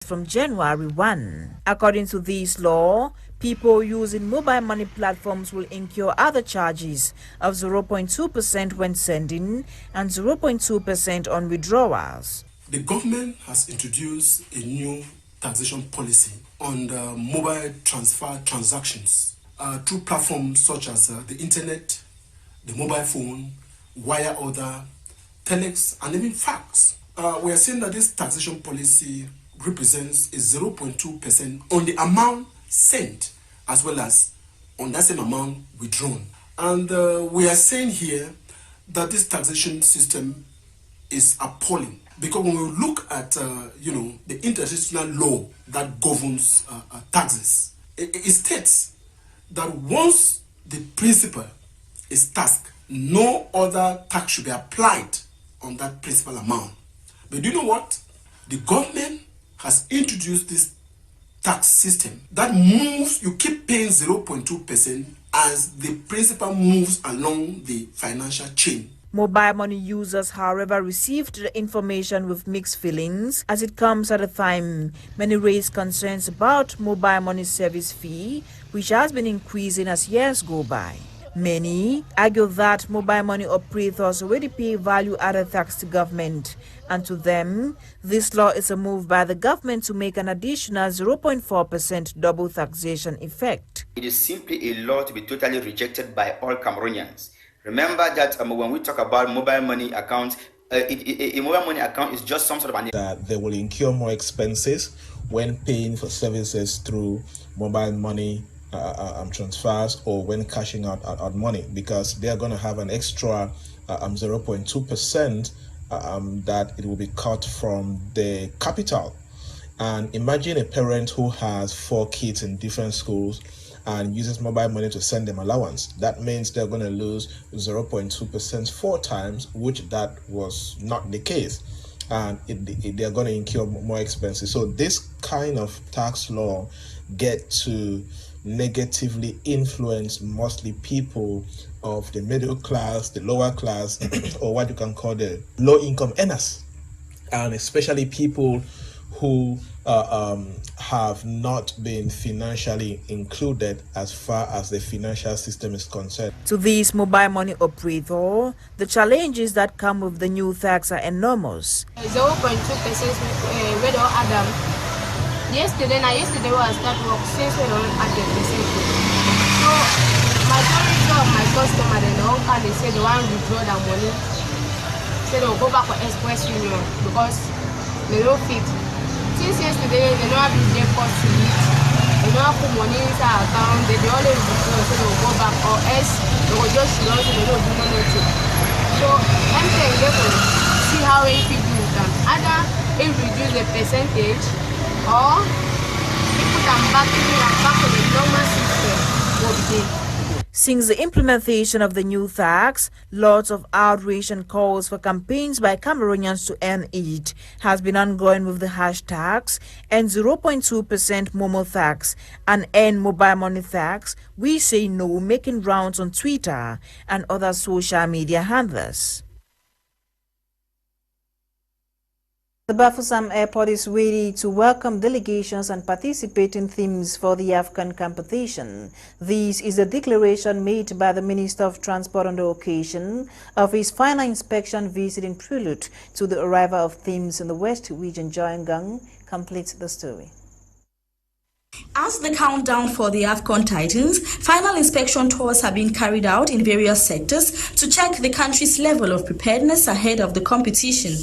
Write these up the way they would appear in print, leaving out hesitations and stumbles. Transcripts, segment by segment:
from January 1. According to this law, people using mobile money platforms will incur other charges of 0.2% when sending and 0.2% on withdrawals. The government has introduced a new taxation policy on the mobile transfer transactions through platforms such as the internet, the mobile phone, wire order, telex, and even fax. We are saying that this taxation policy represents a 0.2% on the amount sent as well as on that same amount withdrawn. And we are saying here that this taxation system is appalling, because when we look at the international law that governs taxes, it states that once the principal is taxed, no other tax should be applied on that principal amount. But do you know what? The government has introduced this tax system that moves, you keep paying 0.2% as the principal moves along the financial chain. Mobile money users, however, received the information with mixed feelings, as it comes at a time many raise concerns about mobile money service fee, which has been increasing as years go by. Many argue that mobile money operators already pay value-added tax to government, and to them, this law is a move by the government to make an additional 0.4% double taxation effect. It is simply a law to be totally rejected by all Cameroonians. Remember that when we talk about mobile money accounts, a mobile money account is just some sort of that they will incur more expenses when paying for services through mobile money transfers or when cashing out money, because they are going to have an extra 0.2% that it will be cut from the capital. And imagine a parent who has 4 kids in different schools and uses mobile money to send them allowance. That means they're going to lose 0.2% 4 times, which that was not the case. And they're going to incur more expenses. So this kind of tax law get to negatively influence mostly people of the middle class, the lower class, or what you can call the low-income earners, and especially people who have not been financially included as far as the financial system is concerned. To this mobile money operator, the challenges that come with the new tax are enormous. 0.2% we don't add them. Yesterday when I start work, since we don't add the percentage. So majority of my customers, they say they want to withdraw their money. Say they'll go back for Express Union because they don't fit. Since yesterday, they don't have the deposit, they don't have put money inside account, they always withdraw, so they'll go back, or else they will just show us, they don't do anything. So I'm saying they will see how many people you can either if reduce the percentage or if put them back to the normal system will be. Since the implementation of the new tax, lots of outreach and calls for campaigns by Cameroonians to earn it has been ongoing with the hashtags and 0.2% Momo tax and Earn mobile money tax, We Say No, making rounds on Twitter and other social media handles. The Bafoussam Airport is ready to welcome delegations and participating teams for the AFCON competition. This is a declaration made by the Minister of Transport on the occasion of his final inspection visit in prelude to the arrival of teams in the West Region. Joyangang completes the story. As the countdown for the AFCON tightens, final inspection tours have been carried out in various sectors to check the country's level of preparedness ahead of the competition.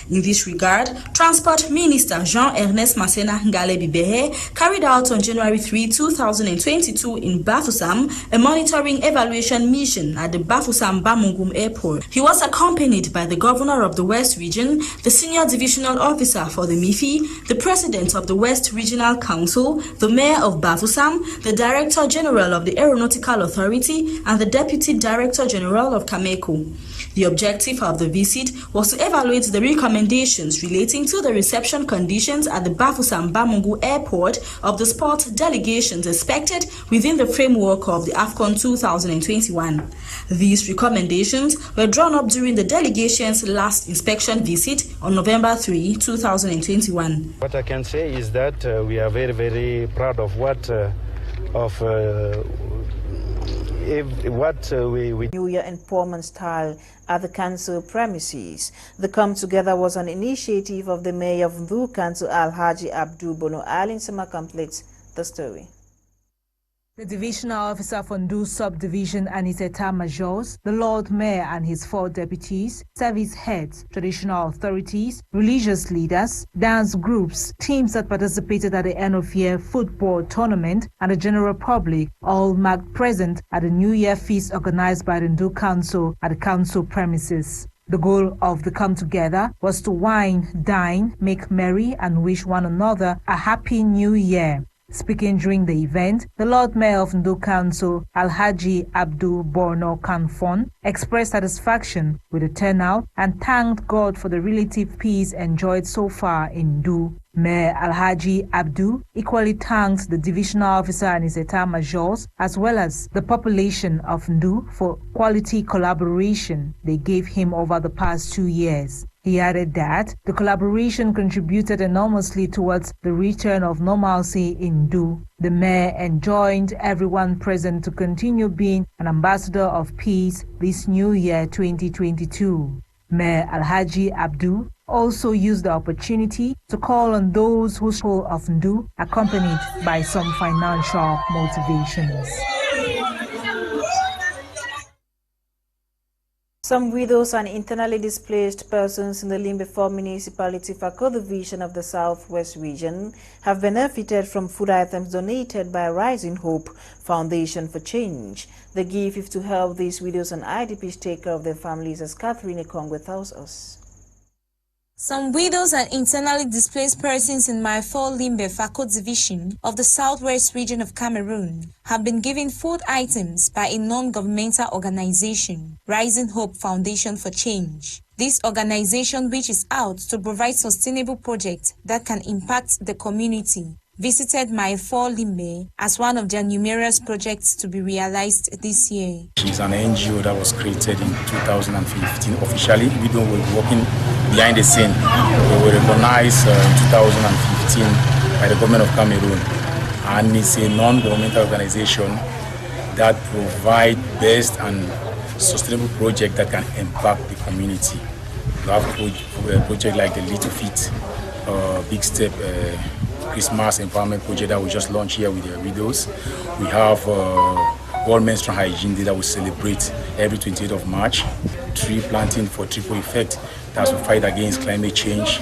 In this regard, Transport Minister Jean-Ernest Masséna Ngale-Bibere carried out on January 3, 2022 in Bafoussam a monitoring evaluation mission at the Bafoussam-Bamungum Airport. He was accompanied by the Governor of the West Region, the Senior Divisional Officer for the MIFI, the President of the West Regional Council, the Mayor of Bafoussam, the Director General of the Aeronautical Authority, and the Deputy Director General of Cameco. The objective of the visit was to evaluate the recommendations relating to the reception conditions at the Bafoussam Bamungu Airport of the sport delegations expected within the framework of the AFCON 2021. These recommendations were drawn up during the delegation's last inspection visit on November 3, 2021. What I can say is that we are very, very proud of what we New Year empowerment style at the council premises. The come together was an initiative of the mayor of Ndu Council Alhaji Abdul Bono Ali. Nsah completes the story. The divisional officer for Ndu subdivision and his etat-majors, the Lord Mayor and his 4 deputies, service heads, traditional authorities, religious leaders, dance groups, teams that participated at the end-of-year football tournament, and the general public all marked present at the New Year feast organized by the Ndu Council at the council premises. The goal of the come-together was to wine, dine, make merry, and wish one another a happy New Year. Speaking during the event, the Lord Mayor of Ndu Council, Alhaji Abdul Bono Kanfon, expressed satisfaction with the turnout and thanked God for the relative peace enjoyed so far in Ndu. Mayor Alhaji Abdul equally thanked the divisional officer and his etat-majors as well as the population of Ndu for quality collaboration they gave him over the past 2 years. He added that the collaboration contributed enormously towards the return of normalcy in Ndu. The mayor enjoined everyone present to continue being an ambassador of peace this new year 2022. Mayor Alhaji Abdul also used the opportunity to call on those who spoke of Ndu, accompanied by some financial motivations. Some widows and internally displaced persons in the Limbe 4 municipality Fako division of the Southwest region have benefited from food items donated by Rising Hope Foundation for Change. The gift is to help these widows and IDPs take care of their families, as Catherine Ekongwe tells us. Some widows and internally displaced persons in Maifo Limbe Fako division of the Southwest region of Cameroon have been given food items by a non-governmental organization, Rising Hope Foundation for Change. This organization reaches out to provide sustainable projects that can impact the community, visited Maifo Limbe as one of their numerous projects to be realized this year. She's an NGO that was created in 2015 officially. We were working behind the scene. We were recognized in 2015 by the government of Cameroon, and it's a non-governmental organization that provides best and sustainable projects that can impact the community. We have projects like the Little Feet, Big Step, Christmas Empowerment Project that we just launched here with the widows. We have World Menstrual Hygiene Day that we celebrate every 28th of March. Tree planting for triple effect that will fight against climate change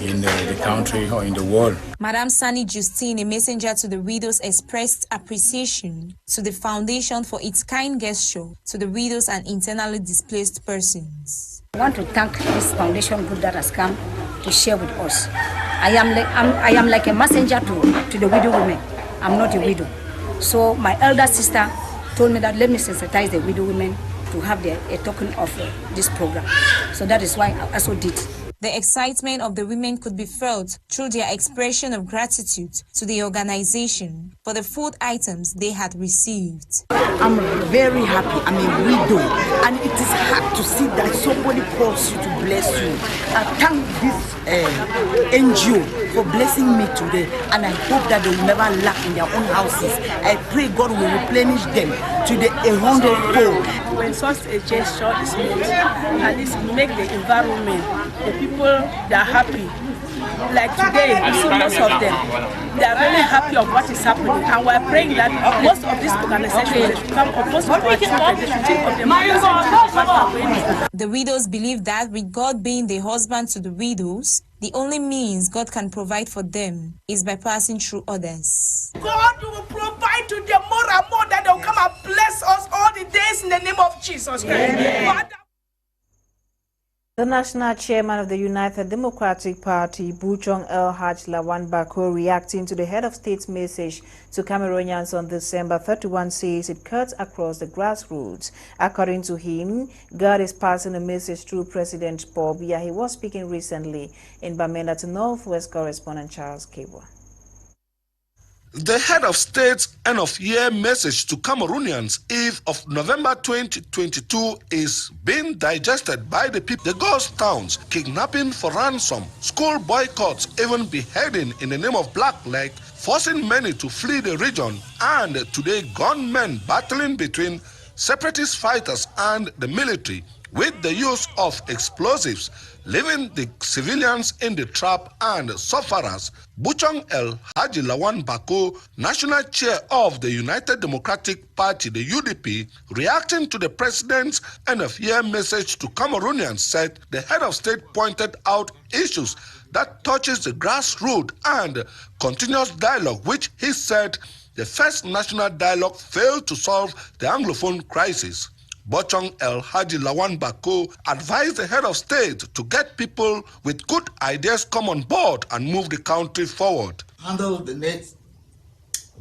in the country or in the world. Madam Sani Justine, a messenger to the widows, expressed appreciation to the foundation for its kind gesture to the widows and internally displaced persons. I want to thank this foundation group that has come to share with us. I am like a messenger to the widow women. I'm not a widow. So my elder sister told me that let me sensitize the widow women to have a token of this program. So that is why I also did. The excitement of the women could be felt through their expression of gratitude to the organization for the food items they had received. I'm very happy. I'm a widow, and it is hard to see that somebody calls you to bless you. I thank this NGO for blessing me today, and I hope that they will never lack in their own houses. I pray God will replenish them to the 100-fold. When such a gesture is made, at least make the environment, the people that are happy. Like today, you see most of them, they are really happy of what is happening, and we are praying that most of these organizations should come up, most of our children, they should think of them. The widows believe that with God being the husband to the widows, the only means God can provide for them is by passing through others. God will provide to them more and more, that they will come and bless us all the days in the name of Jesus Christ. The national chairman of the United Democratic Party, Buchong El Haj Lawan Bako, reacting to the head of state's message to Cameroonians on December 31, says it cuts across the grassroots. According to him, God is passing a message through President Paul Biya. He was speaking recently in Bamenda to Northwest correspondent Charles Kibwa. The head of state's end-of-year message to Cameroonians Eve of November 2022 is being digested by the people. The ghost towns, kidnapping for ransom, school boycotts, even beheading in the name of blackleg, forcing many to flee the region, and today gunmen battling between separatist fighters and the military with the use of explosives, leaving the civilians in the trap and sufferers. Buchong El Haji Lawan Bako, national chair of the United Democratic Party, the UDP, reacting to the president's end-of-year message to Cameroonians, said the head of state pointed out issues that touches the grassroots and continuous dialogue, which he said the first national dialogue failed to solve the Anglophone crisis. Buchong El Haji Lawan Bako advised the head of state to get people with good ideas come on board and move the country forward. Handle the next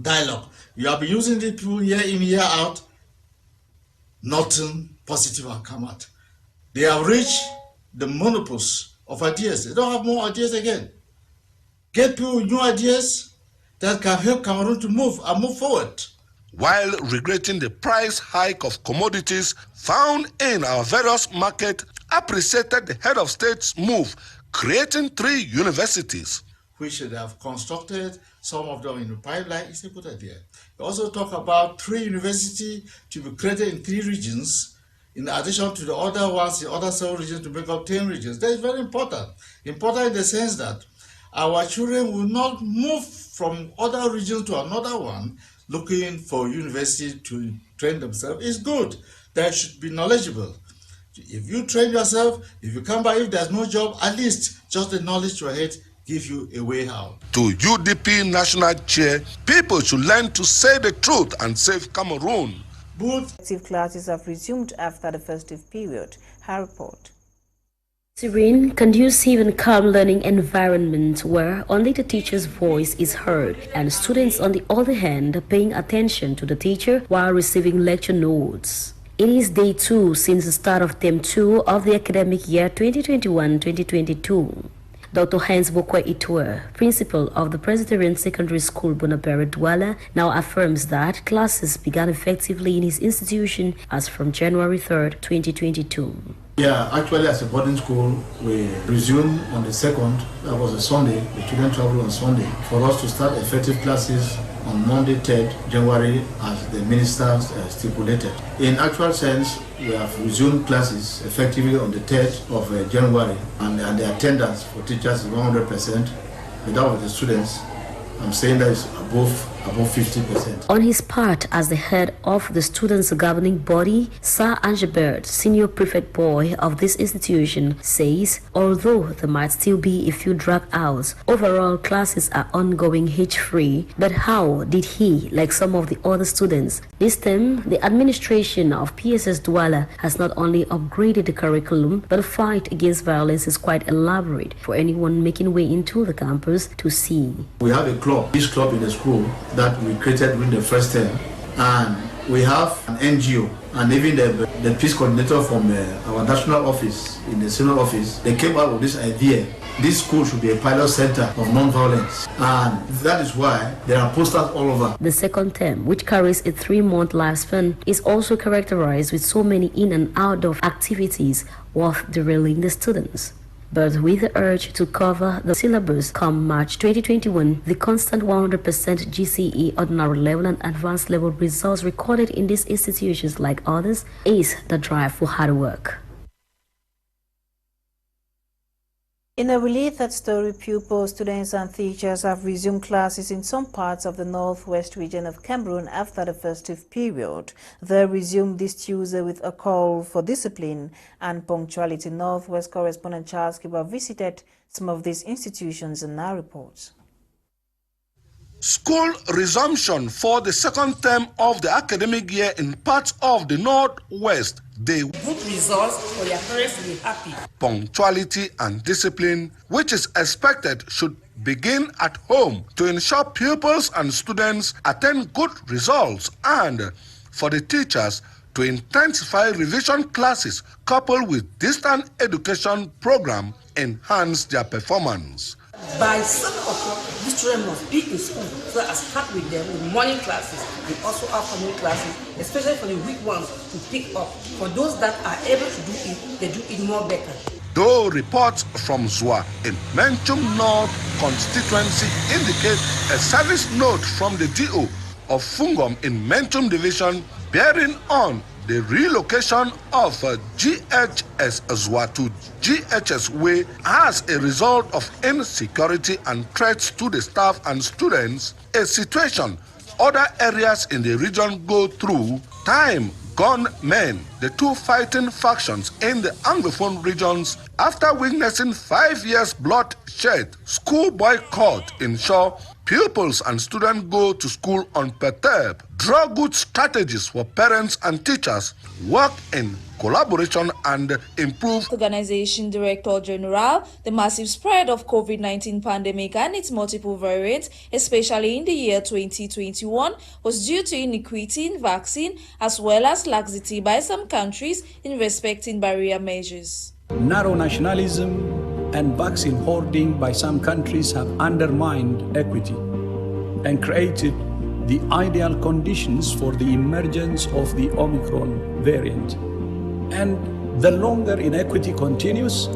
dialogue. You have been using the people year in, year out. Nothing positive will come out. They have reached the menopause of ideas. They don't have more ideas again. Get people with new ideas that can help Cameroon to move and move forward. While regretting the price hike of commodities found in our various markets, appreciated the head of state's move, creating 3 universities. Which they have constructed, some of them in the pipeline. It's a good idea. They also talk about 3 universities to be created in 3 regions, in addition to the other ones, the other 7 regions to make up 10 regions. That is very important. Important in the sense that our children will not move from other regions to another one, looking for university to train themselves. Is good. They should be knowledgeable. If you train yourself, if you come back, if there's no job, at least just the knowledge to head give you a way out. To UDP national chair, people should learn to say the truth and save Cameroon. Active classes have resumed after the festive period. Her report. Serene, conducive and calm learning environment where only the teacher's voice is heard and students on the other hand are paying attention to the teacher while receiving lecture notes. It is day 2 since the start of term 2 of the academic year 2021-2022. Dr. Hans Bokwe Itwe, principal of the Presbyterian Secondary School Bonabere Douala, now affirms that classes began effectively in his institution as from January 3rd, 2022. Yeah, actually as a boarding school, we resumed on the 2nd, that was a Sunday, the children traveled on Sunday, for us to start effective classes on Monday 3rd January as the ministers stipulated. In actual sense, we have resumed classes effectively on the 3rd of January and the attendance for teachers is 100%, but that of the students, I'm saying that is above 50%. On his part, as the head of the students' governing body, Nsah Edgard, senior prefect boy of this institution, says although there might still be a few dropouts, overall classes are ongoing hitch-free. But how did he, like some of the other students? This term, the administration of PSS Douala has not only upgraded the curriculum, but the fight against violence is quite elaborate for anyone making way into the campus to see. We have a club, this club in the school, that we created during the first term, and we have an NGO and even the peace coordinator from our national office in the senior office. They came up with this idea. This school should be a pilot center of non-violence, and that is why there are posters all over. The second term, which carries a 3-month lifespan, is also characterized with so many in and out of activities worth derailing the students. But with the urge to cover the syllabus come March 2021, the constant 100% GCE ordinary level and advanced level results recorded in these institutions like others is the drive for hard work. In a related story, pupils, students and teachers have resumed classes in some parts of the northwest region of Cameroon after the festive period. They resumed this Tuesday with a call for discipline and punctuality. Northwest correspondent Charles Kiba visited some of these institutions and now reports. School resumption for the second term of the academic year in parts of the Northwest. Good results for your parents to be happy. Punctuality and discipline, which is expected, should begin at home to ensure pupils and students attain good results, and for the teachers to intensify revision classes coupled with distant education program enhance their performance. By 7 o'clock, these children must be in school, so I start with them with morning classes and also afternoon classes, especially for the weak ones to pick up. For those that are able to do it, they do it more better. Though reports from Zwa in Menchum North constituency indicate a service note from the DO of Fungom in Menchum division bearing on the relocation of GHS Zwa to GHS Way as a result of insecurity and threats to the staff and students, a situation other areas in the region go through. Time gone men, the two fighting factions in the Anglophone regions, after witnessing 5 years bloodshed, school boycott ensure pupils and students go to school unperturbed. Draw good strategies for parents and teachers, work in collaboration and improve. Organization Director General, the massive spread of COVID-19 pandemic and its multiple variants, especially in the year 2021, was due to inequity in vaccine as well as laxity by some countries in respecting barrier measures. Narrow nationalism and vaccine hoarding by some countries have undermined equity and created the ideal conditions for the emergence of the Omicron variant. And the longer inequity continues,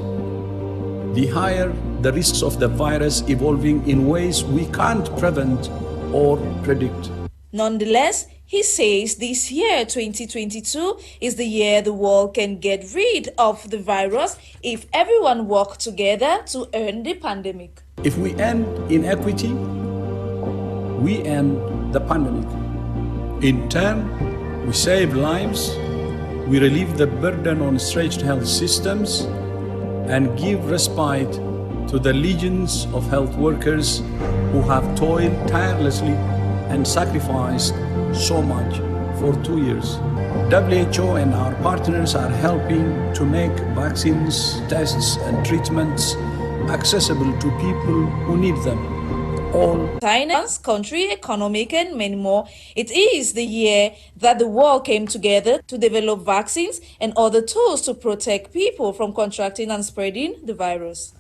the higher the risks of the virus evolving in ways we can't prevent or predict. Nonetheless, he says this year, 2022, is the year the world can get rid of the virus if everyone works together to end the pandemic. If we end inequity, we end the pandemic. In turn, we save lives, we relieve the burden on stretched health systems, and give respite to the legions of health workers who have toiled tirelessly and sacrificed so much for 2 years. WHO and our partners are helping to make vaccines, tests, and treatments accessible to people who need them. China's country, economic, and many more. It is the year that the world came together to develop vaccines and other tools to protect people from contracting and spreading the virus.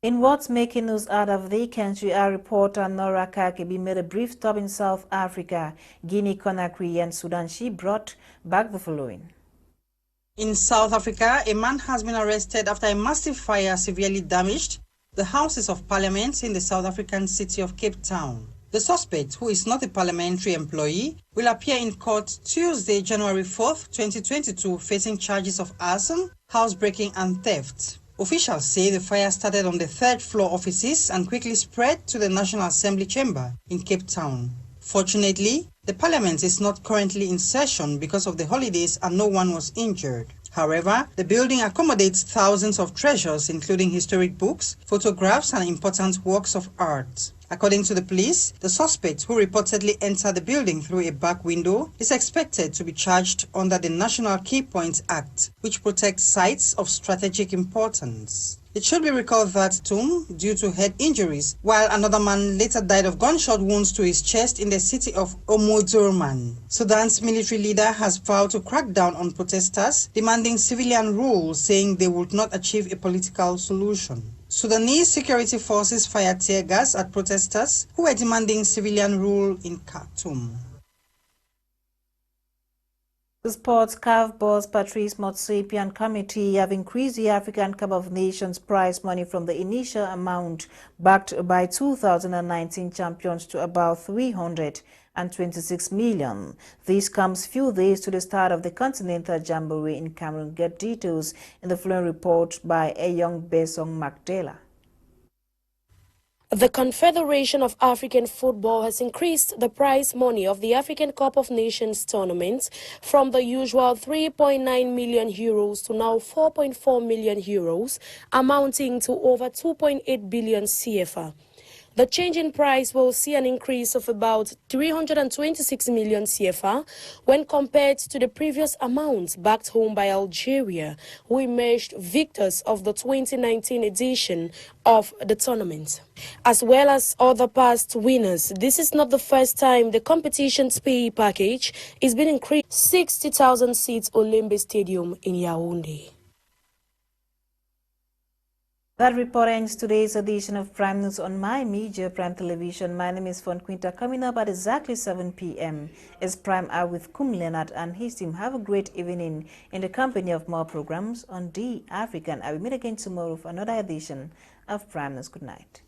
In what's making news out of the country, our reporter Nora Kakebi made a brief stop in South Africa, Guinea, Conakry, and Sudan. She brought back the following. In South Africa, a man has been arrested after a massive fire severely damaged the Houses of Parliament in the South African city of Cape Town. The suspect, who is not a parliamentary employee, will appear in court Tuesday, January 4th, 2022, facing charges of arson, housebreaking, and theft. Officials say the fire started on the third floor offices and quickly spread to the National Assembly chamber in Cape Town. Fortunately, the parliament is not currently in session because of the holidays and no one was injured. However, the building accommodates thousands of treasures, including historic books, photographs, and important works of art. According to the police, the suspect, who reportedly entered the building through a back window, is expected to be charged under the National Key Points Act, which protects sites of strategic importance. It should be recalled that Tum, due to head injuries, while another man later died of gunshot wounds to his chest in the city of Omdurman. Sudan's military leader has vowed to crack down on protesters, demanding civilian rule, saying they would not achieve a political solution. Sudanese security forces fired tear gas at protesters who were demanding civilian rule in Khartoum. The Sports CAF boss Patrice Motsepe and committee have increased the African Cup of Nations prize money from the initial amount backed by 2019 champions to about 326 million. This comes few days to the start of the Continental Jamboree in Cameroon. Get details in the following report by Eyong Besong Magdela. The Confederation of African Football has increased the prize money of the African Cup of Nations tournament from the usual 3.9 million euros to now 4.4 million euros, amounting to over 2.8 billion CFA. The change in price will see an increase of about 326 million CFA when compared to the previous amount backed home by Algeria, who emerged victors of the 2019 edition of the tournament. As well as other past winners, this is not the first time the competition's pay package is being increased. 60,000 seats Olembe Stadium in Yaoundé. That report ends today's edition of Prime News on My Media Prime Television. My name is Fon Quinter. Coming up at exactly 7 p.m. is Prime Hour with Kum Leonard and his team. Have a great evening in the company of more programs on The African. I will meet again tomorrow for another edition of Prime News. Good night.